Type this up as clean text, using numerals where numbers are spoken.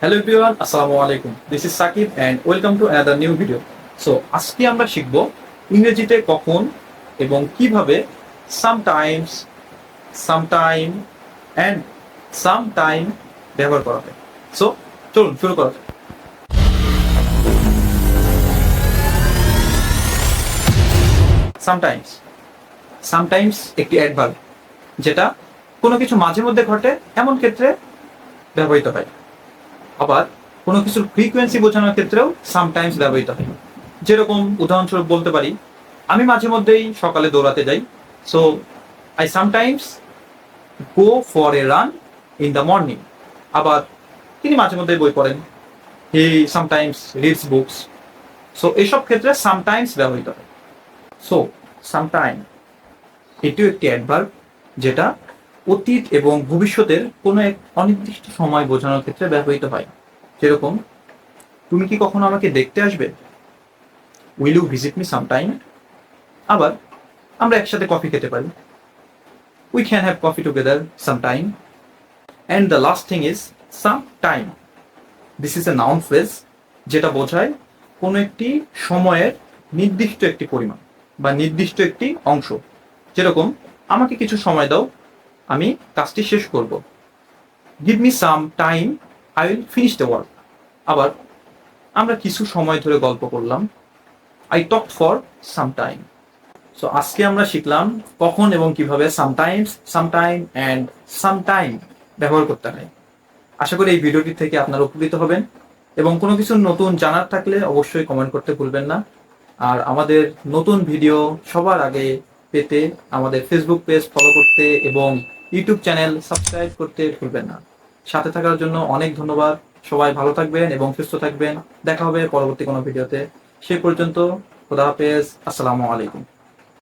Hello everyone, আসসালামু আলাইকুম। This is Sakib and welcome to another new video. So আজকে আমরা শিখব ইংরেজিতে কখন এবং কিভাবে সামটাইমস, সামটাইম অ্যান্ড সামটাইম ব্যবহার করা হয়। সো চলুন শুরু করা যাক। সামটাইমস সামটাইমস একটি অ্যাডভার্ব যেটা কোনো কিছু মাঝে মধ্যে ঘটে এমন ক্ষেত্রে ব্যবহৃত হয়। আবার কোনো কিছুর ফ্রিকোয়েন্সি বোঝানোর ক্ষেত্রেও সামটাইমস ব্যবহৃত হয়। যেরকম উদাহরণস্বরূপ বলতে পারি, আমি মাঝে মধ্যেই সকালে দৌড়াতে যাই। So I sometimes go for a run in the morning. আবার তিনি মাঝে মধ্যেই বই পড়েন, হি সামটাইমস রিডস বুকস। সো এইসব ক্ষেত্রে সামটাইমস ব্যবহৃত হয়। সো সামটাইম এটিও একটি অ্যাডভার্ব যেটা অতীত এবং ভবিষ্যতের কোনো এক অনির্দিষ্ট সময় বোঝানোর ক্ষেত্রে ব্যবহৃত হয়। যেরকম, তুমি কি কখনো আমাকে দেখতে আসবে? Will you visit me sometime? আবার আমরা একসাথে কফি খেতে পারি, we can have coffee together sometime. And the last thing is some time. This is a noun phrase যেটা বোঝায় কোনো একটি সময়ের নির্দিষ্ট একটি পরিমাণ বা নির্দিষ্ট একটি অংশ। যেরকম, আমাকে কিছু সময় দাও, আমি কাজটি শেষ করব। Give me some time, I will finish the work. আবার আমরা কিছু সময় ধরে গল্প করলাম, I talk for some time. So আজকে আমরা শিখলাম কখন এবং কিভাবে সামটাইমস, সামটাইম অ্যান্ড সামটাইম ব্যবহার করতে হয়। আশা করি এই ভিডিওটি থেকে আপনারা উপকৃত হবেন এবং কোনো কিছু নতুন জানার থাকলে অবশ্যই কমেন্ট করতে ভুলবেন না। আর আমাদের নতুন ভিডিও সবার আগে পেতে আমাদের ফেসবুক পেজ ফলো করতে এবং ইউটিউব চ্যানেল সাবস্ক্রাইব করতে ভুলবেন না। সাথে থাকার জন্য অনেক ধন্যবাদ। সবাই ভালো থাকবেন এবং সুস্থ থাকবেন। দেখা হবে পরবর্তী কোনো ভিডিওতে। সে পর্যন্ত খোদা হাফেজ, আসসালামু আলাইকুম।